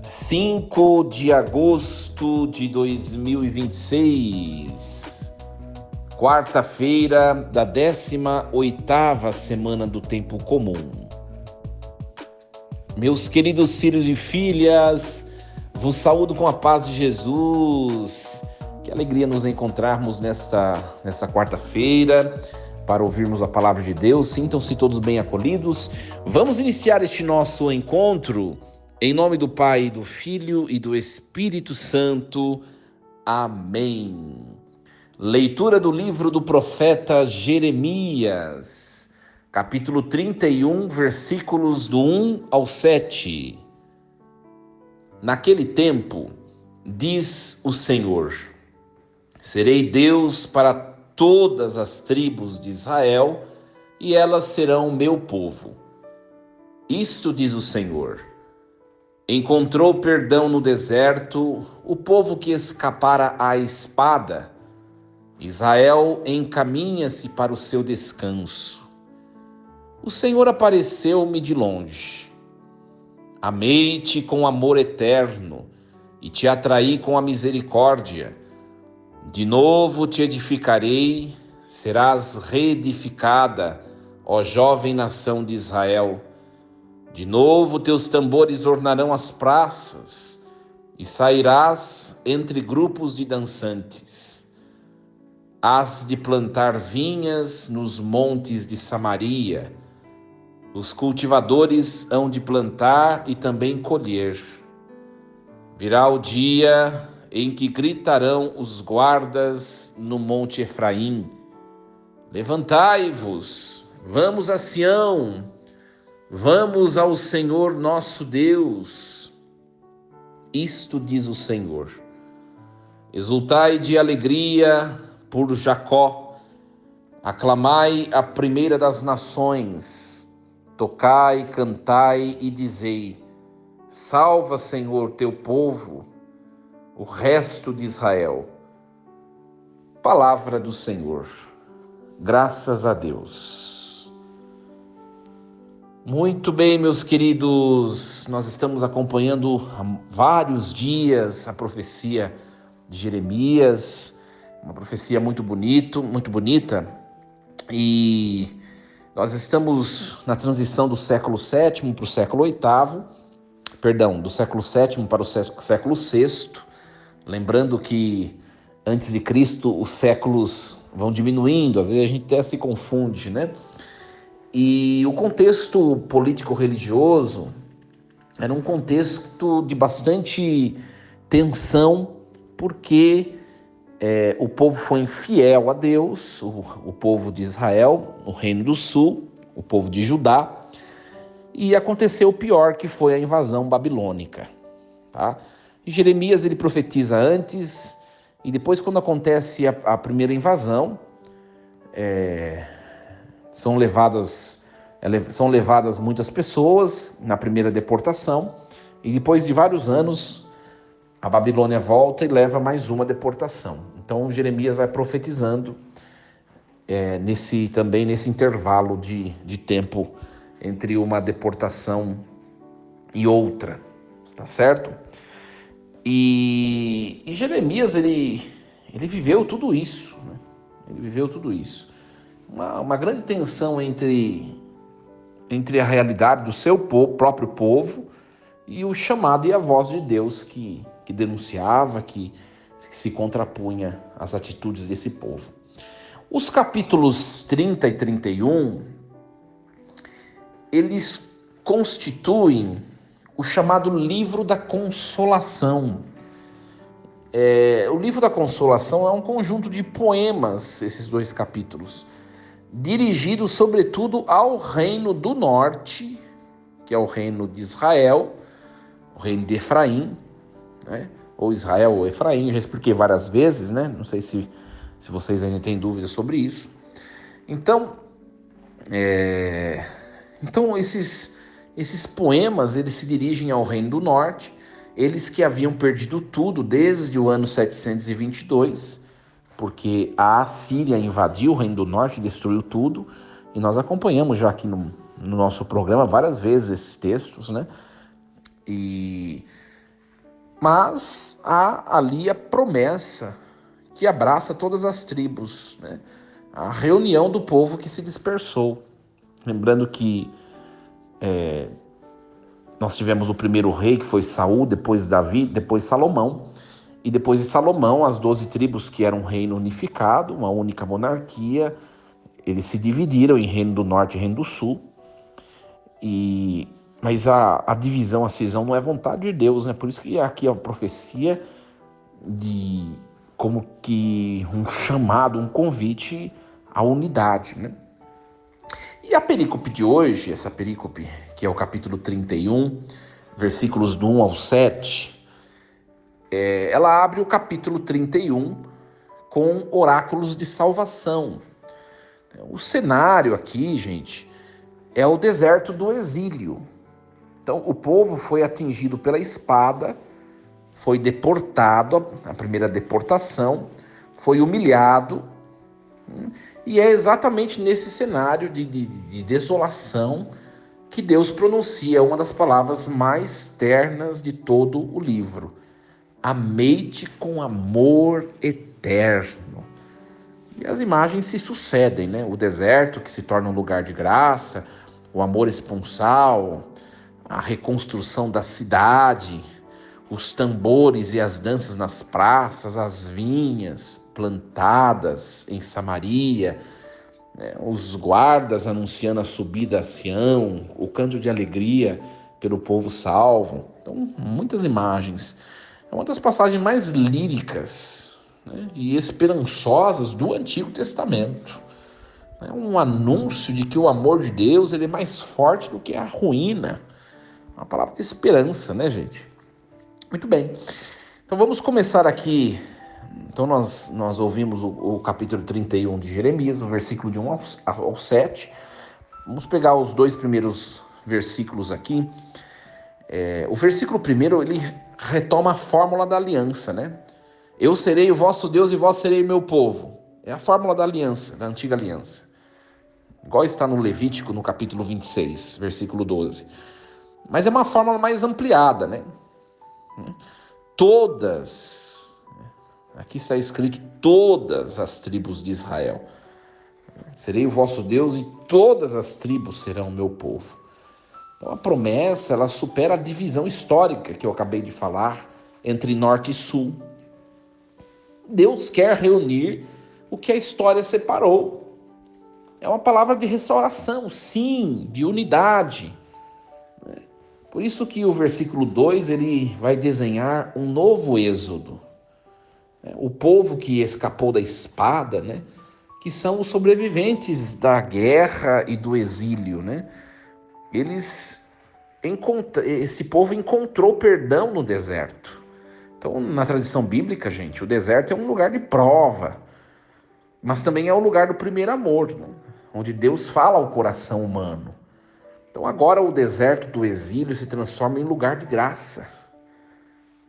5 de agosto de 2026, quarta-feira da 18ª semana do Tempo Comum. Meus queridos filhos e filhas, vos saúdo com a paz de Jesus. Que alegria nos encontrarmos nesta quarta-feira para ouvirmos a palavra de Deus. Sintam-se todos bem acolhidos. Vamos iniciar este nosso encontro em nome do Pai, do Filho e do Espírito Santo. Amém. Leitura do livro do profeta Jeremias, capítulo 31, versículos do 1 ao 7. Naquele tempo, diz o Senhor: serei Deus para todas as tribos de Israel, e elas serão meu povo. Isto diz o Senhor: encontrou perdão no deserto o povo que escapara à espada. Israel encaminha-se para o seu descanso. O Senhor apareceu-me de longe. Amei-te com amor eterno e te atraí com a misericórdia. De novo te edificarei, serás reedificada, ó jovem nação de Israel. De novo teus tambores ornarão as praças, e sairás entre grupos de dançantes. Hás de plantar vinhas nos montes de Samaria. Os cultivadores hão de plantar e também colher. Virá o dia em que gritarão os guardas no monte Efraim: levantai-vos, vamos a Sião, vamos ao Senhor nosso Deus. Isto diz o Senhor: exultai de alegria por Jacó, aclamai a primeira das nações, tocai, cantai e dizei: salva, Senhor, teu povo, o resto de Israel. Palavra do Senhor. Graças a Deus. Muito bem, meus queridos, nós estamos acompanhando há vários dias a profecia de Jeremias, uma profecia muito bonita, e nós estamos na transição do século VII para o século VIII, do século VII para o século VI, lembrando que antes de Cristo os séculos vão diminuindo, às vezes a gente até se confunde, né? E o contexto político-religioso era um contexto de bastante tensão, porque o povo foi infiel a Deus, o povo de Israel, o Reino do Sul, o povo de Judá, e aconteceu o pior, que foi a invasão babilônica. Tá? E Jeremias ele profetiza antes, e depois, quando acontece a primeira invasão, são levadas muitas pessoas na primeira deportação, e depois de vários anos a Babilônia volta e leva mais uma deportação. Então Jeremias vai profetizando nesse intervalo de tempo entre uma deportação e outra, tá certo? E Jeremias ele viveu tudo isso, né? Ele viveu tudo isso. Uma grande tensão entre a realidade do seu próprio povo e o chamado e a voz de Deus que denunciava, que se contrapunha às atitudes desse povo. Os capítulos 30 e 31, eles constituem o chamado Livro da Consolação. O Livro da Consolação é um conjunto de poemas, esses dois capítulos, dirigidos sobretudo ao reino do norte, que é o reino de Israel, o reino de Efraim, né? Ou Israel ou Efraim, já expliquei várias vezes, né? Não sei se vocês ainda têm dúvidas sobre isso. Então esses poemas, eles se dirigem ao reino do norte, eles que haviam perdido tudo desde o ano 722, porque a Assíria invadiu o reino do norte, destruiu tudo, e nós acompanhamos já aqui no nosso programa várias vezes esses textos, né? E Mas há ali a promessa que abraça todas as tribos, né? A reunião do povo que se dispersou. Lembrando que nós tivemos o primeiro rei, que foi Saul, depois Davi, depois Salomão. E depois de Salomão, as 12 tribos, que eram um reino unificado, uma única monarquia, eles se dividiram em reino do norte e reino do sul. Mas a divisão, a cisão não é vontade de Deus, né? Por isso que aqui a profecia de como que um chamado, um convite à unidade, né? E a perícope de hoje, essa perícope que é o capítulo 31, versículos do 1 ao 7, ela abre o capítulo 31 com oráculos de salvação. O cenário aqui, gente, é o deserto do exílio. Então, o povo foi atingido pela espada, foi deportado, a primeira deportação, foi humilhado, e é exatamente nesse cenário de desolação que Deus pronuncia uma das palavras mais ternas de todo o livro: amei-te com amor eterno. E as imagens se sucedem, né? O deserto que se torna um lugar de graça, o amor esponsal, a reconstrução da cidade, os tambores e as danças nas praças, as vinhas plantadas em Samaria, né? Os guardas anunciando a subida a Sião, o canto de alegria pelo povo salvo. Então, muitas imagens. É uma das passagens mais líricas, né, e esperançosas do Antigo Testamento. É um anúncio de que o amor de Deus ele é mais forte do que a ruína. Uma palavra de esperança, né, gente? Muito bem. Então vamos começar aqui. Então nós ouvimos o capítulo 31 de Jeremias, o versículo de 1 ao 7. Vamos pegar os dois primeiros versículos aqui. O versículo primeiro, ele retoma a fórmula da aliança, né? Eu serei o vosso Deus e vós serei meu povo. É a fórmula da aliança, da antiga aliança. Igual está no Levítico, no capítulo 26, versículo 12. Mas é uma fórmula mais ampliada, né? Todas, aqui está escrito todas as tribos de Israel. Serei o vosso Deus e todas as tribos serão meu povo. Então a promessa, ela supera a divisão histórica que eu acabei de falar entre norte e sul. Deus quer reunir o que a história separou. É uma palavra de restauração, sim, de unidade. Por isso que o versículo 2 ele vai desenhar um novo êxodo. O povo que escapou da espada, né, que são os sobreviventes da guerra e do exílio, né? Esse povo encontrou perdão no deserto. Então, na tradição bíblica, gente, o deserto é um lugar de prova, mas também é o lugar do primeiro amor, né? Onde Deus fala ao coração humano. Então, agora o deserto do exílio se transforma em lugar de graça.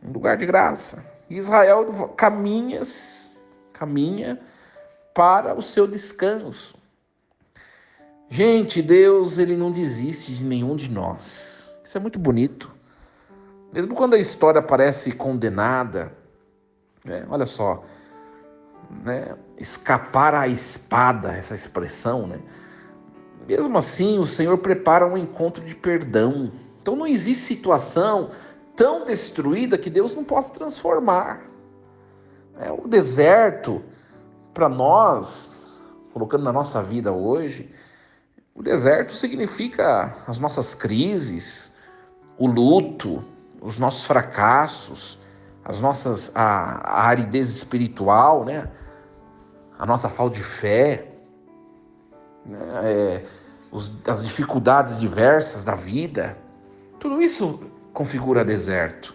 Em lugar de graça. E Israel caminha para o seu descanso. Gente, Deus ele não desiste de nenhum de nós. Isso é muito bonito. Mesmo quando a história parece condenada, né? Olha só, né? Escapar à espada, essa expressão, né? Mesmo assim, o Senhor prepara um encontro de perdão. Então não existe situação tão destruída que Deus não possa transformar. O deserto, para nós, colocando na nossa vida hoje, o deserto significa as nossas crises, o luto, os nossos fracassos, a aridez espiritual, né? A nossa falta de fé, né? As dificuldades diversas da vida. Tudo isso configura deserto.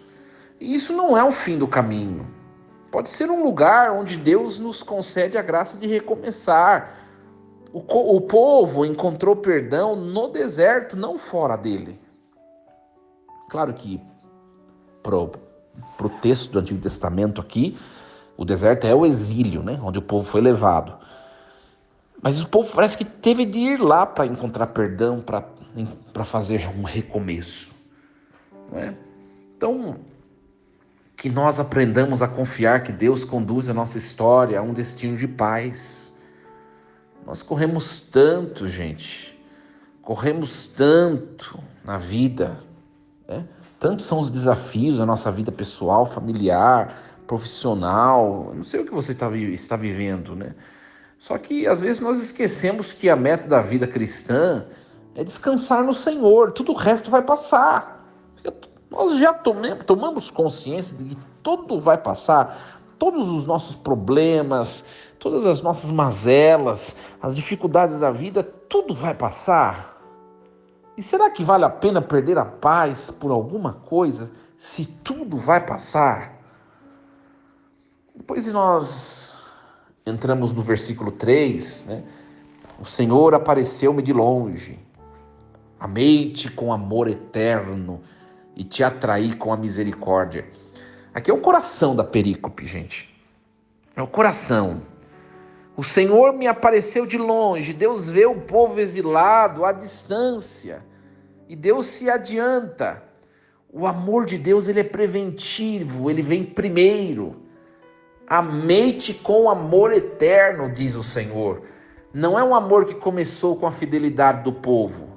E isso não é o fim do caminho. Pode ser um lugar onde Deus nos concede a graça de recomeçar. O povo encontrou perdão no deserto, não fora dele. Claro que para o texto do Antigo Testamento aqui, o deserto é o exílio, né? Onde o povo foi levado. Mas o povo parece que teve de ir lá para encontrar perdão, para fazer um recomeço. Não é? Então, que nós aprendamos a confiar que Deus conduz a nossa história a um destino de paz. Nós corremos tanto, gente, corremos tanto na vida, né? Tantos são os desafios da nossa vida pessoal, familiar, profissional. Eu não sei o que você está vivendo, né? Só que às vezes nós esquecemos que a meta da vida cristã é descansar no Senhor, tudo o resto vai passar. Nós já tomamos consciência de que tudo vai passar, todos os nossos problemas, todas as nossas mazelas, as dificuldades da vida, tudo vai passar. E será que vale a pena perder a paz por alguma coisa, se tudo vai passar? Depois nós entramos no versículo 3, né? O Senhor apareceu-me de longe, amei-te com amor eterno e te atraí com a misericórdia. Aqui é o coração da perícope, gente. É o coração. O Senhor me apareceu de longe. Deus vê o povo exilado à distância. E Deus se adianta. O amor de Deus, ele é preventivo, ele vem primeiro. Amei-te com amor eterno, diz o Senhor. Não é um amor que começou com a fidelidade do povo.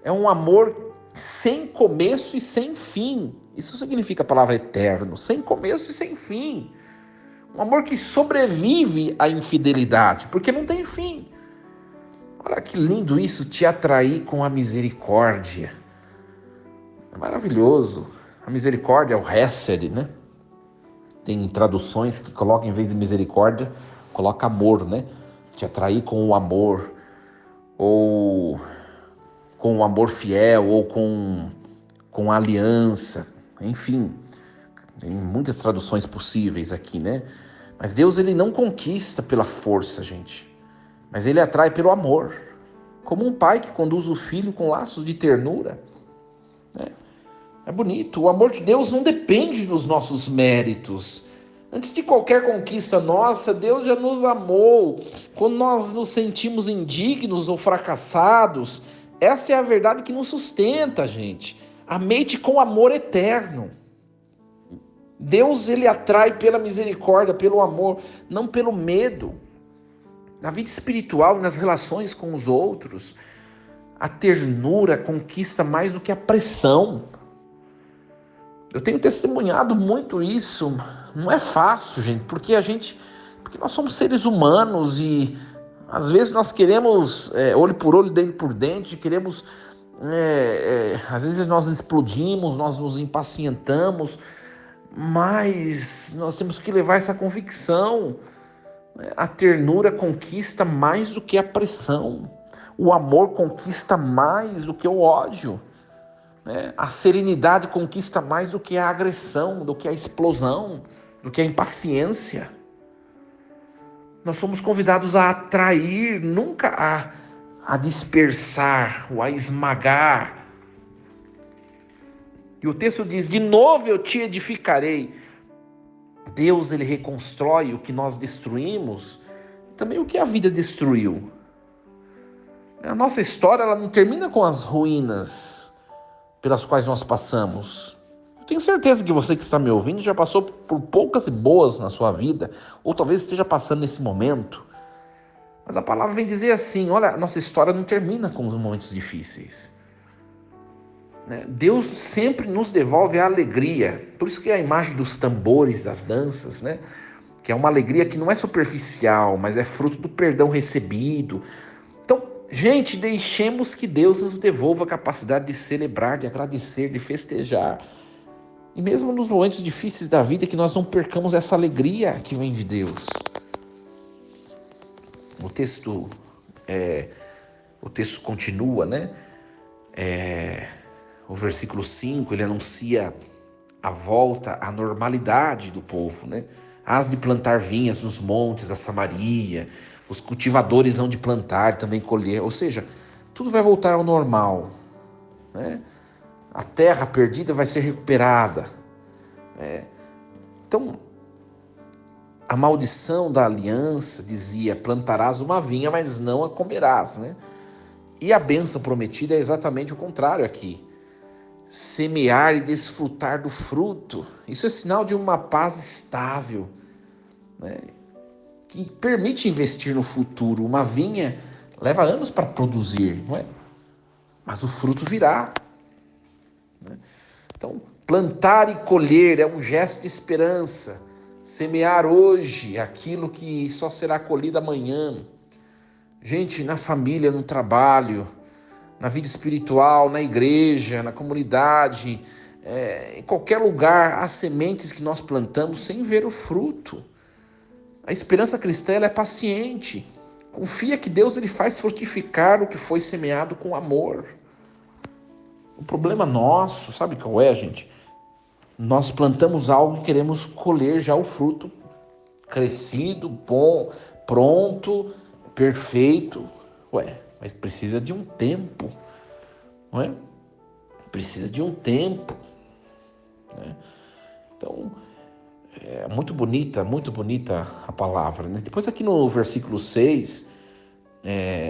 É um amor sem começo e sem fim. Isso significa a palavra eterno, sem começo e sem fim. Um amor que sobrevive à infidelidade, porque não tem fim. Olha que lindo isso, te atrair com a misericórdia. É maravilhoso. A misericórdia é o hesed, né? Tem traduções que colocam, em vez de misericórdia, coloca amor, né? Te atrair com o amor, ou com o amor fiel, ou com a aliança, enfim. Tem muitas traduções possíveis aqui, né? Mas Deus, ele não conquista pela força, gente. Mas ele atrai pelo amor. Como um pai que conduz o filho com laços de ternura. É bonito. O amor de Deus não depende dos nossos méritos. Antes de qualquer conquista nossa, Deus já nos amou. Quando nós nos sentimos indignos ou fracassados, essa é a verdade que nos sustenta, gente. Amei-te com amor eterno. Deus, ele atrai pela misericórdia, pelo amor, não pelo medo. Na vida espiritual e nas relações com os outros, a ternura conquista mais do que a pressão. Eu tenho testemunhado muito isso. Não é fácil, gente, porque nós somos seres humanos e às vezes nós queremos olho por olho, dente por dente, queremos, às vezes nós explodimos, nós nos impacientamos, mas nós temos que levar essa convicção. A ternura conquista mais do que a pressão. O amor conquista mais do que o ódio. A serenidade conquista mais do que a agressão, do que a explosão, do que a impaciência. Nós somos convidados a atrair, nunca a dispersar ou a esmagar. E o texto diz, de novo eu te edificarei. Deus, ele reconstrói o que nós destruímos, também o que a vida destruiu. A nossa história, ela não termina com as ruínas pelas quais nós passamos. Eu tenho certeza que você que está me ouvindo já passou por poucas e boas na sua vida, ou talvez esteja passando nesse momento. Mas a palavra vem dizer assim, olha, a nossa história não termina com os momentos difíceis. Deus sempre nos devolve a alegria. Por isso que é a imagem dos tambores, das danças, né? Que é uma alegria que não é superficial, mas é fruto do perdão recebido. Então, gente, deixemos que Deus nos devolva a capacidade de celebrar, de agradecer, de festejar. E mesmo nos momentos difíceis da vida, que nós não percamos essa alegria que vem de Deus. O texto continua, né? O versículo 5, ele anuncia a volta à normalidade do povo, né? Hás de plantar vinhas nos montes da Samaria, os cultivadores hão de plantar e também colher, ou seja, tudo vai voltar ao normal, né? A terra perdida vai ser recuperada. Então, a maldição da aliança dizia, plantarás uma vinha, mas não a comerás, né? E a bênção prometida é exatamente o contrário aqui. semear e desfrutar do fruto. Isso é sinal de uma paz estável, né, que permite investir no futuro. Uma vinha leva anos para produzir, não é? Mas o fruto virá, né? Então, plantar e colher é um gesto de esperança. Semear hoje aquilo que só será colhido amanhã. Gente, na família, no trabalho, na vida espiritual, na igreja, na comunidade, em qualquer lugar, há sementes que nós plantamos sem ver o fruto. A esperança cristã ela é paciente. Confia que Deus ele faz frutificar o que foi semeado com amor. O problema nosso, sabe qual é, gente? Nós plantamos algo e queremos colher já o fruto crescido, bom, pronto, perfeito. Mas precisa de um tempo, não é? Precisa de um tempo, né? Então, é muito bonita a palavra, né? Depois aqui no versículo 6,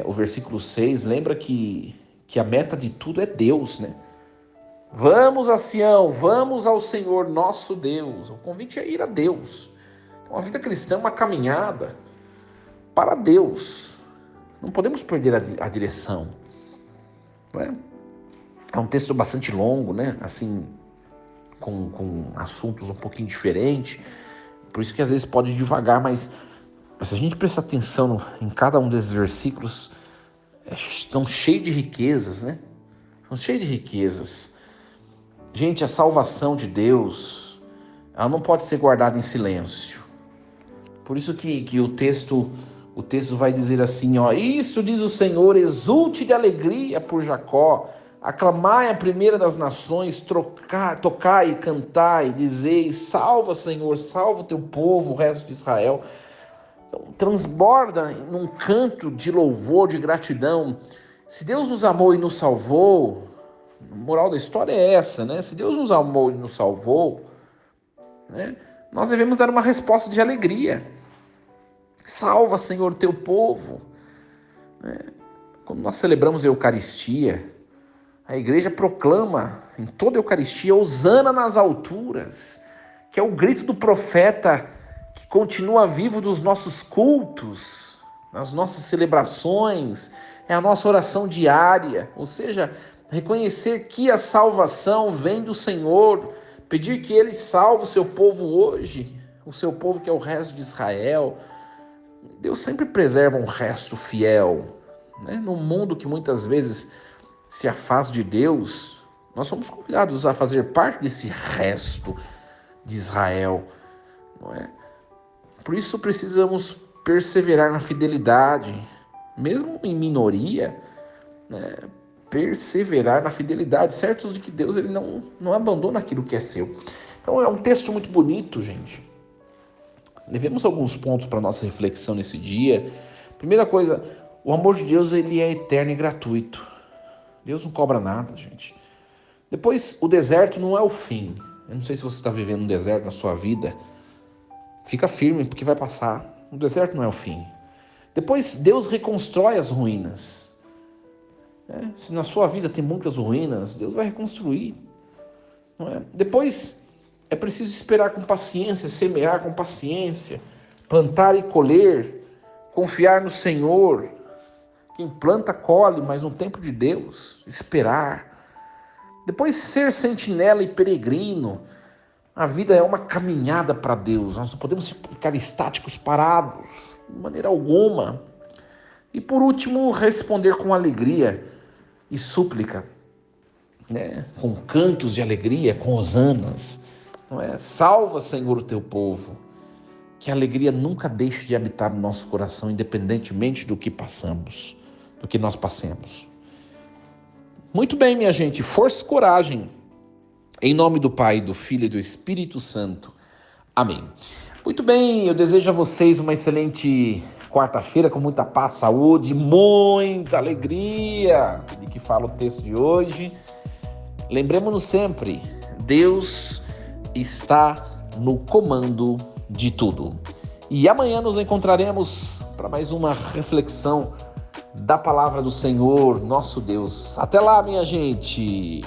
o versículo 6 lembra que a meta de tudo é Deus, né? Vamos a Sião, vamos ao Senhor nosso Deus. O convite é ir a Deus. Então, a vida cristã é uma caminhada para Deus. Não podemos perder a direção, não é? É um texto bastante longo, né? Assim, com assuntos um pouquinho diferentes. Por isso que às vezes pode devagar, mas se a gente prestar atenção em cada um desses versículos, são cheios de riquezas, né? São cheios de riquezas. Gente, a salvação de Deus, ela não pode ser guardada em silêncio. Por isso que o texto vai dizer assim, ó: isso diz o Senhor, exulte de alegria por Jacó, aclamai a primeira das nações, tocai e cantai, dizei, salva Senhor, salva o teu povo, o resto de Israel. Então, transborda num canto de louvor, de gratidão. Se Deus nos amou e nos salvou, a moral da história é essa, né? Se Deus nos amou e nos salvou, né, nós devemos dar uma resposta de alegria. Salva, Senhor, teu povo. Quando nós celebramos a Eucaristia, a igreja proclama em toda a Eucaristia, hosana nas alturas, que é o grito do profeta que continua vivo dos nossos cultos, nas nossas celebrações, é a nossa oração diária, ou seja, reconhecer que a salvação vem do Senhor, pedir que Ele salve o seu povo hoje, o seu povo que é o resto de Israel. Deus sempre preserva um resto fiel, né? Num mundo que muitas vezes se afasta de Deus, nós somos convidados a fazer parte desse resto de Israel, não é? Por isso precisamos perseverar na fidelidade, mesmo em minoria, né? Perseverar na fidelidade, certos de que Deus ele não abandona aquilo que é seu. Então é um texto muito bonito, gente. Levemos alguns pontos para nossa reflexão nesse dia. Primeira coisa, o amor de Deus ele é eterno e gratuito. Deus não cobra nada, gente. Depois, o deserto não é o fim. Eu não sei se você está vivendo um deserto na sua vida. Fica firme, porque vai passar. O deserto não é o fim. Depois, Deus reconstrói as ruínas. Se na sua vida tem muitas ruínas, Deus vai reconstruir. Não é? Depois, é preciso esperar com paciência, semear com paciência, plantar e colher, confiar no Senhor. Quem planta, colhe, mas no tempo de Deus, esperar. Depois, ser sentinela e peregrino. A vida é uma caminhada para Deus. Nós não podemos ficar estáticos, parados, de maneira alguma. E por último, responder com alegria e súplica, né? Com cantos de alegria, com hosanas. Não é? Salva, Senhor, o teu povo. Que a alegria nunca deixe de habitar no nosso coração, independentemente do que passamos, do que nós passemos. Muito bem, minha gente, força e coragem. Em nome do Pai, do Filho e do Espírito Santo. Amém. Muito bem, eu desejo a vocês uma excelente quarta-feira com muita paz, saúde, muita alegria, de que fala o texto de hoje. Lembremos-nos sempre, Deus está no comando de tudo. E amanhã nos encontraremos para mais uma reflexão da palavra do Senhor, nosso Deus. Até lá, minha gente!